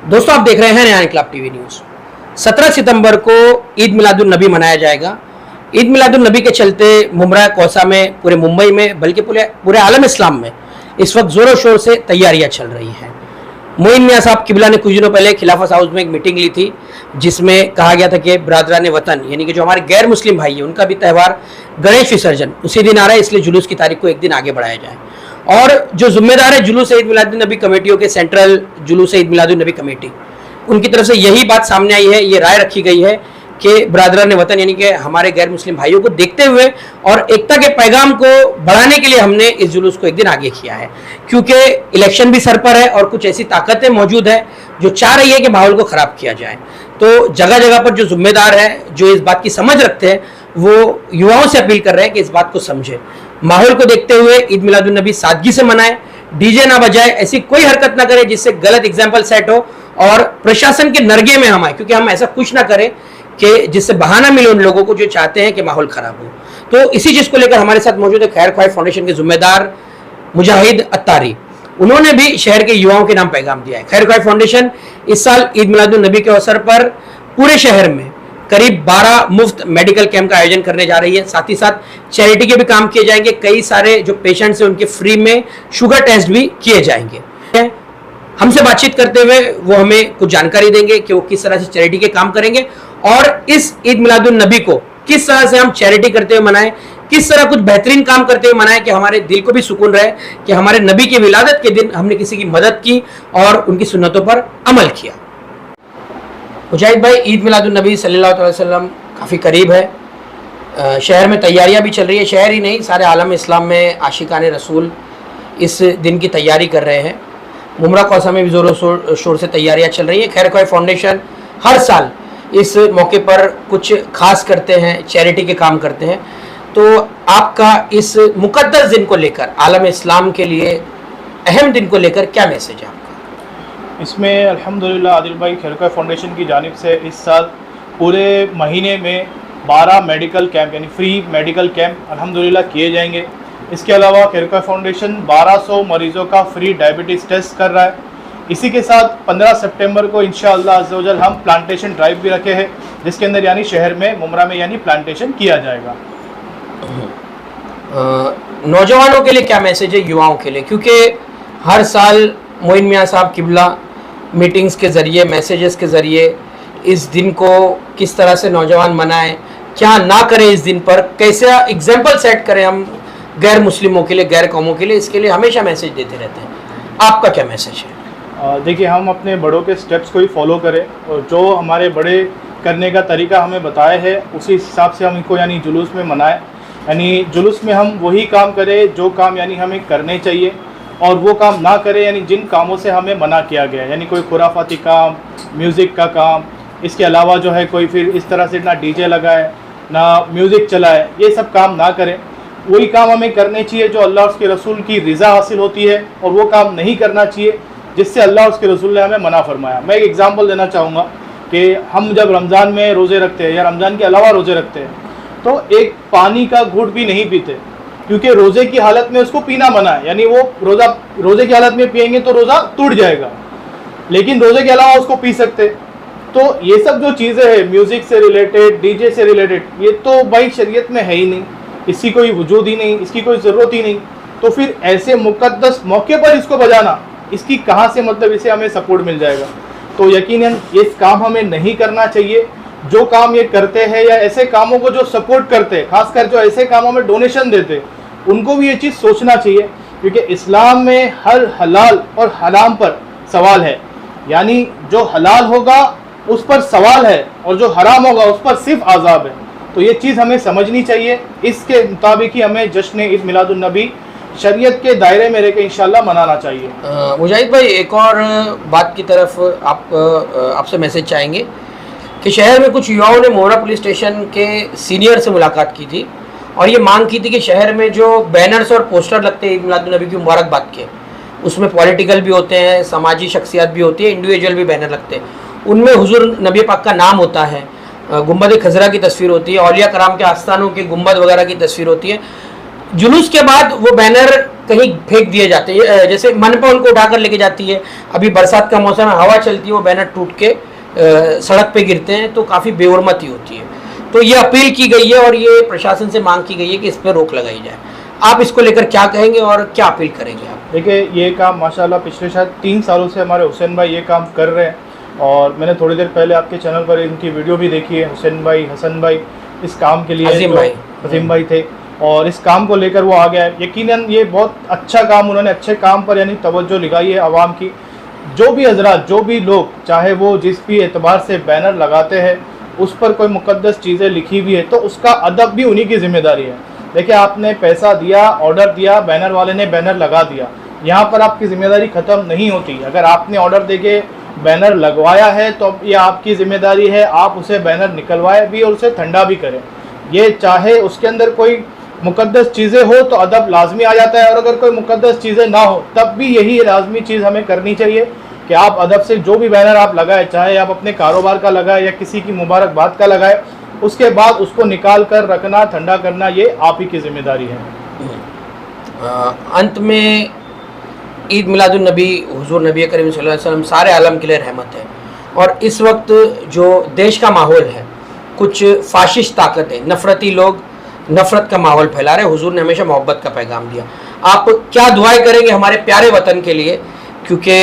दोस्तों, आप देख रहे हैं नया इनकलाब टीवी न्यूज़। 17 सितंबर को ईद मिलादुन नबी मनाया जाएगा। ईद मिलादुन नबी के चलते मुमरा कौसा में, पूरे मुंबई में, बल्कि पूरे आलम इस्लाम में इस वक्त ज़ोरों शोर से तैयारियां चल रही हैं। मोइन मियाँ साहब किबला ने कुछ दिनों पहले खिलाफत हाउस में एक मीटिंग ली थी, जिसमें कहा गया था कि बरादरान वतन यानी कि जो हमारे गैर मुस्लिम भाई हैं, उनका भी त्यौहार गणेश विसर्जन उसी दिन आ रहा है, इसलिए जुलूस की तारीख को एक दिन आगे बढ़ाया जाए। और जो जिम्मेदार है जुलूस ईद मिलादुन नबी कमेटियों के, सेंट्रल जुलूस ईद मिलादुन नबी कमेटी, उनकी तरफ से यही बात सामने आई है, ये राय रखी गई है कि बरादरान वतन यानी कि हमारे गैर मुस्लिम भाइयों को देखते हुए और एकता के पैगाम को बढ़ाने के लिए हमने इस जुलूस को एक दिन आगे किया है, क्योंकि इलेक्शन भी सर पर है और कुछ ऐसी ताकतें मौजूद है जो चाह रही है कि माहौल को खराब किया जाए। तो जगह जगह पर जो जिम्मेदार है, जो इस बात की समझ रखते हैं, वो युवाओं से अपील कर रहे हैं कि इस बात को समझे, माहौल को देखते हुए ईद मिलादुन नबी सादगी से मनाएं, डीजे ना बजाए, ऐसी कोई हरकत ना करें जिससे गलत एग्जाम्पल सेट हो और प्रशासन के नरगे में हम आए, क्योंकि हम ऐसा कुछ ना करें कि जिससे बहाना मिले उन लोगों को जो चाहते हैं कि माहौल खराब हो। तो इसी चीज को लेकर हमारे साथ मौजूद है खैर ख्वाह फाउंडेशन के जिम्मेदार मुजाहिद अत्तारी। उन्होंने भी शहर के युवाओं के नाम पैगाम दिया है। खैर ख्वाह फाउंडेशन इस साल ईद मिलादुन नबी के अवसर पर पूरे शहर में करीब 12 मुफ्त मेडिकल कैंप का आयोजन करने जा रही है। साथ ही साथ चैरिटी के भी काम किए जाएंगे। कई सारे जो पेशेंट्स हैं उनके फ्री में शुगर टेस्ट भी किए जाएंगे। हमसे बातचीत करते हुए वो हमें कुछ जानकारी देंगे कि वो किस तरह से चैरिटी के काम करेंगे और इस ईद मिलादुन नबी को किस तरह से हम चैरिटी करते हुए मनाएं, किस तरह कुछ बेहतरीन काम करते हुए मनाएं कि हमारे दिल को भी सुकून रहे कि हमारे नबी की विलादत के दिन हमने किसी की मदद की और उनकी सुन्नतों पर अमल किया। मुजाहिद भाई, ईद मिलादुन नबी सल्लल्लाहु अलैहि वसल्लम काफ़ी करीब है। शहर में तैयारियां भी चल रही है, शहर ही नहीं सारे आलम इस्लाम में आशिकान रसूल इस दिन की तैयारी कर रहे हैं। मुमरा कौसा में भी ज़ोरों शोर से तैयारियां चल रही हैं। खैर ख्वाह फाउंडेशन हर साल इस मौके पर कुछ खास करते हैं, चैरिटी के काम करते हैं। तो आपका इस मुकद्दस दिन को लेकर, आलम इस्लाम के लिए अहम दिन को लेकर क्या मैसेज है आपका? इसमें अल्हम्दुलिल्लाह आदिल भाई, खैर ख्वाह फाउंडेशन की जानिब से इस साल पूरे महीने में 12 मेडिकल कैंप यानी फ्री मेडिकल कैंप अल्हम्दुलिल्लाह किए जाएंगे। इसके अलावा खैर ख्वाह फाउंडेशन 1200 मरीज़ों का फ्री डायबिटीज़ टेस्ट कर रहा है। इसी के साथ 15 सितंबर को इंशाअल्लाह अज़्ज़वजल हम प्लांटेशन ड्राइव भी रखे हैं, जिसके अंदर यानी शहर में मुमरा में यानी प्लांटेशन किया जाएगा। नौजवानों के लिए क्या मैसेज है, युवाओं के लिए? क्योंकि हर साल मोइन मियाँ साहब किबला मीटिंग्स के ज़रिए, मैसेजेस के ज़रिए इस दिन को किस तरह से नौजवान मनाएं, क्या ना करें इस दिन पर, कैसे एग्जाम्पल सेट करें हम गैर मुस्लिमों के लिए, गैर कौमों के लिए, इसके लिए हमेशा मैसेज देते रहते हैं। आपका क्या मैसेज है? देखिए, हम अपने बड़ों के स्टेप्स को ही फॉलो करें और जो हमारे बड़े करने का तरीका हमें बताया है उसी हिसाब से हम इनको यानी जुलूस में मनाएं। यानी जुलूस में हम वही काम करें जो काम यानी हमें करने चाहिए और वो काम ना करें यानी जिन कामों से हमें मना किया गया है, यानी कोई खुराफाती काम, म्यूज़िक का काम, इसके अलावा जो है कोई फिर इस तरह से ना डीजे लगाए ना म्यूज़िक चलाए, ये सब काम ना करें। वही काम हमें करने चाहिए जो अल्लाह और उसके रसूल की रज़ा हासिल होती है, और वो काम नहीं करना चाहिए जिससे अल्लाह और उसके रसूल ने हमें मना फरमाया। मैं एक एग्जांपल देना चाहूँगा कि हम जब रमज़ान में रोज़े रखते हैं या रमज़ान के अलावा रोज़े रखते हैं तो एक पानी का घूंट भी नहीं पीते, क्योंकि रोज़े की हालत में उसको पीना मना है। यानी वो रोज़े की हालत में पिएंगे तो रोज़ा टूट जाएगा, लेकिन रोज़े के अलावा उसको पी सकते। तो ये सब जो चीज़ें हैं म्यूज़िक से रिलेटेड, डीजे से रिलेटेड, ये तो भाई शरीयत में है ही नहीं, इसकी कोई वजूद ही नहीं, इसकी कोई ज़रूरत ही नहीं। तो फिर ऐसे मुक़द्दस मौके पर इसको बजाना, इसकी कहाँ से मतलब इसे हमें सपोर्ट मिल जाएगा? तो यकीनन ये काम हमें नहीं करना चाहिए। जो काम ये करते हैं या ऐसे कामों को जो सपोर्ट करते हैं, खासकर जो ऐसे कामों में डोनेशन देते, उनको भी ये चीज़ सोचना चाहिए, क्योंकि इस्लाम में हर हलाल और हराम पर सवाल है। यानी जो हलाल होगा उस पर सवाल है और जो हराम होगा उस पर सिर्फ आज़ाब है। तो ये चीज़ हमें समझनी चाहिए। इसके मुताबिक ही हमें जश्न ईद मिलादुन नबी शरीयत के दायरे में रहकर इंशाल्लाह मनाना चाहिए। मुजाहिद भाई, एक और बात की तरफ आपसे मैसेज चाहेंगे कि शहर में कुछ युवाओं ने मोहरा पुलिस स्टेशन के सीनियर से मुलाकात की थी और ये मांग की थी कि शहर में जो बैनर्स और पोस्टर लगते हैं ईद मिलादुन नबी की मुबारकबाद के, उसमें पॉलिटिकल भी होते हैं, समाजी शख्सियत भी होती है, इंडिविजुअल भी बैनर लगते हैं, उनमें हुजूर नबी पाक का नाम होता है, गुंबद खजरा की तस्वीर होती है, औलिया कराम के आस्थानों के गुंबद वगैरह की तस्वीर होती है। जुलूस के बाद वो बैनर कहीं फेंक दिए जाते हैं, जैसे मनपा उनको उठाकर लेके जाती है। अभी बरसात का मौसम है, हवा चलती है, वो बैनर टूट के सड़क पे गिरते हैं, तो काफ़ी बेहरमती होती है। तो ये अपील की गई है और ये प्रशासन से मांग की गई है कि इस पर रोक लगाई जाए। आप इसको लेकर क्या कहेंगे और क्या अपील करेंगे आप? देखिए, ये काम माशाल्लाह पिछले शायद 3 सालों से हमारे हुसैन भाई ये काम कर रहे हैं, और मैंने थोड़ी देर पहले आपके चैनल पर इनकी वीडियो भी देखी है। हुसैन भाई, हसन भाई इस काम के लिए, अजीम भाई थे, और इस काम को लेकर वो आ गया है। यकीनन ये बहुत अच्छा काम, उन्होंने अच्छे काम पर यानी तवज्जो लगाई है आवाम की। जो भी हजरात, जो भी लोग, चाहे वो जिस भी एतबार से बैनर लगाते हैं, उस पर कोई मुकद्दस चीज़ें लिखी हुई है तो उसका अदब भी उन्हीं की जिम्मेदारी है। देखिए, आपने पैसा दिया, ऑर्डर दिया, बैनर वाले ने बैनर लगा दिया, यहाँ पर आपकी जिम्मेदारी ख़त्म नहीं होती। अगर आपने ऑर्डर देके बैनर लगवाया है तो ये आपकी जिम्मेदारी है, आप उसे बैनर निकलवाए भी और उसे ठंडा भी करें। ये चाहे उसके अंदर कोई मुकद्दस चीज़ें हो तो अदब लाजमी आ जाता है, और अगर कोई मुकद्दस चीज़ें ना हो तब भी यही लाजमी चीज़ हमें करनी चाहिए कि आप अदब से जो भी बैनर आप लगाए, चाहे आप अपने कारोबार का लगाए या किसी की मुबारकबाद का लगाए, उसके बाद उसको निकाल कर रखना, ठंडा करना, ये आप ही की जिम्मेदारी है। अंत में ईद मिलादुन नबी, हुजूर नबी करीम सल्लल्लाहु अलैहि वसल्लम सारे आलम के लिए रहमत है, और इस वक्त जो देश का माहौल है, कुछ फाशिस्ट ताकतें, नफ़रती लोग नफ़रत का माहौल फैला रहे। हुजूर ने हमेशा मोहब्बत का पैगाम दिया। आप क्या दुआएं करेंगे हमारे प्यारे वतन के लिए, क्योंकि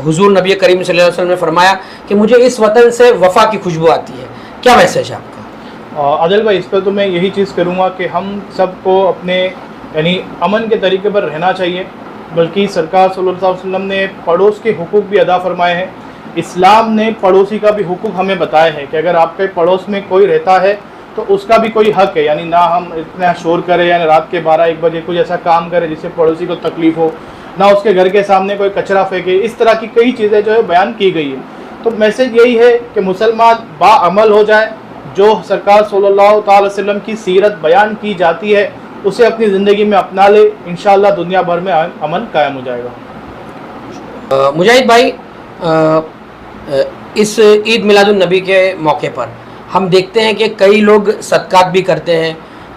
हुजूर नबी करीम सल्लल्लाहु अलैहि वसल्लम ने फरमाया कि मुझे इस वतन से वफ़ा की खुशबू आती है। क्या मैसेज है आपका? आदिल भाई, इस पर तो मैं यही चीज़ करूँगा कि हम सबको अपने यानी अमन के तरीके पर रहना चाहिए, बल्कि सरकार सल्लल्लाहु अलैहि वसल्लम ने पड़ोस के हुकूक भी अदा फरमाए हैं। इस्लाम ने पड़ोसी का भी हुकूक हमें बताया है कि अगर आपके पड़ोस में कोई रहता है तो उसका भी कोई हक है, यानी ना हम इतना शोर करें, यानी रात के 12-1 बजे कुछ ऐसा काम करें जिससे पड़ोसी को तकलीफ़ हो, ना उसके घर के सामने कोई कचरा फेंके। इस तरह की कई चीज़ें जो है बयान की गई है। तो मैसेज यही है कि मुसलमान बाअमल हो जाए, जो सरकार सल्लल्लाहु अलैहि वसल्लम की सीरत बयान की जाती है उसे अपनी ज़िंदगी में अपना ले, इंशाअल्लाह दुनिया भर में अमन कायम हो जाएगा। मुजाहिद भाई, इस ईद मिलादुन नबी के मौके पर हम देखते हैं कि कई लोग सदकात भी करते हैं,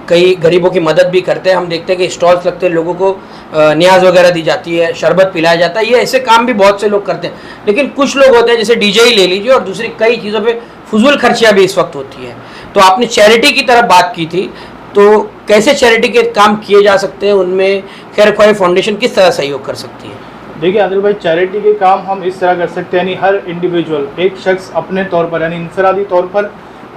कई गरीबों की मदद भी करते हैं। हम देखते हैं कि स्टॉल्स लगते हैं, लोगों को न्याज वगैरह दी जाती है, शरबत पिलाया जाता है। ये ऐसे काम भी बहुत से लोग करते हैं, लेकिन कुछ लोग होते हैं जैसे डीजे ही ले लीजिए और दूसरी कई चीज़ों पे फजूल खर्चियाँ भी इस वक्त होती हैं। तो आपने चैरिटी की तरफ बात की थी, तो कैसे चैरिटी के काम किए जा सकते हैं, उनमें खैर ख्वाही फाउंडेशन किस तरह सहयोग कर सकती है? देखिए आदिल भाई, चैरिटी के काम हम इस तरह कर सकते हैं, यानी हर इंडिविजुअल, एक शख्स अपने तौर पर यानी इंफरादी तौर पर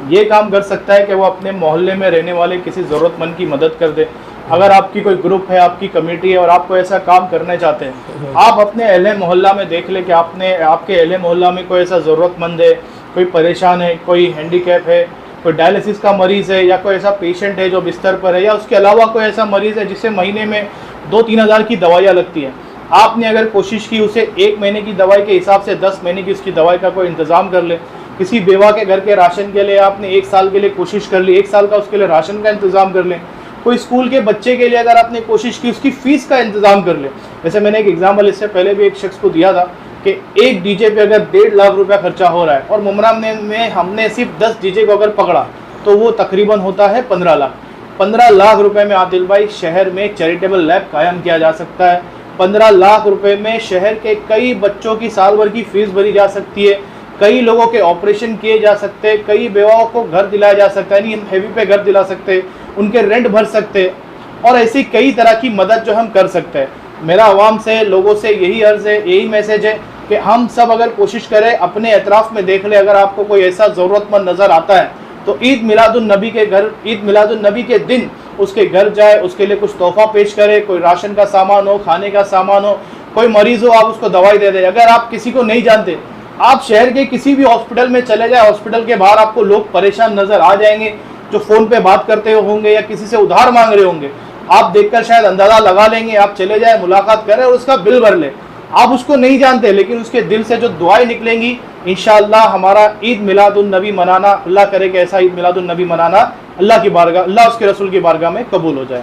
ये काम कर सकता है कि वो अपने मोहल्ले में रहने वाले किसी ज़रूरतमंद की मदद कर दे। अगर आपकी कोई ग्रुप है, आपकी कमेटी है और आप कोई ऐसा काम करना चाहते हैं, आप अपने अहले मोहल्ला में देख लें कि आपके अहले मोहल्ला में कोई ऐसा ज़रूरतमंद है, कोई परेशान है, कोई हैंडीकैप है, कोई डायलिसिस का मरीज़ है, या कोई ऐसा पेशेंट है जो बिस्तर पर है, या उसके अलावा कोई ऐसा मरीज़ है जिसे महीने में 2-3 हज़ार की दवाइयाँ लगती हैं। आपने अगर कोशिश की उसे 1 महीने की दवाई के हिसाब से 10 महीने की उसकी दवाई का कोई इंतज़ाम कर ले। किसी बेवा के घर के राशन के लिए आपने 1 साल के लिए कोशिश कर ली, 1 साल का उसके लिए राशन का इंतज़ाम कर लें। कोई स्कूल के बच्चे के लिए अगर आपने कोशिश की, उसकी फ़ीस का इंतज़ाम कर ले। जैसे मैंने एक एग्जाम्पल इससे पहले भी एक शख्स को दिया था कि एक डीजे पे अगर 1.5 लाख रुपया खर्चा हो रहा है और मुमरा में हमने सिर्फ 10 डीजे को अगर पकड़ा तो वो तकरीबन होता है 15 लाख। 15 लाख रुपए में आदिल भाई शहर में चैरिटेबल लैब कायम किया जा सकता है। 15 लाख रुपए में शहर के कई बच्चों की साल भर की फीस भरी जा सकती है, कई लोगों के ऑपरेशन किए जा सकते हैं, कई बेवाओं को घर दिलाया जा सकता है, यानी हैवी पे घर दिला सकते हैं, उनके रेंट भर सकते हैं, और ऐसी कई तरह की मदद जो हम कर सकते हैं। मेरा आवाम से, लोगों से यही अर्ज़ है, यही मैसेज है कि हम सब अगर कोशिश करें, अपने एतराफ़ में देख ले, अगर आपको कोई ऐसा ज़रूरतमंद नज़र आता है तो ईद मिलादुन नबी के दिन उसके घर जाए, उसके लिए कुछ तोहफा पेश करे, कोई राशन का सामान हो, खाने का सामान हो, कोई मरीज़ हो, आप उसको दवाई दे दें। अगर आप किसी को नहीं जानते, आप शहर के किसी भी हॉस्पिटल में चले जाए, हॉस्पिटल के बाहर आपको लोग परेशान नज़र आ जाएंगे जो फ़ोन पे बात करते होंगे या किसी से उधार मांग रहे होंगे। आप देखकर शायद अंदाज़ा लगा लेंगे, आप चले जाए, मुलाकात करें और उसका बिल भर लें। आप उसको नहीं जानते, लेकिन उसके दिल से जो दुआएं निकलेंगी, इंशाअल्लाह हमारा ईद मिलादुन नबी मनाना, अल्लाह करे कि ऐसा ईद मिलादुन नबी मनाना अल्लाह की बारगाह, अल्लाह उसके रसूल की बारगाह में कबूल हो जाए।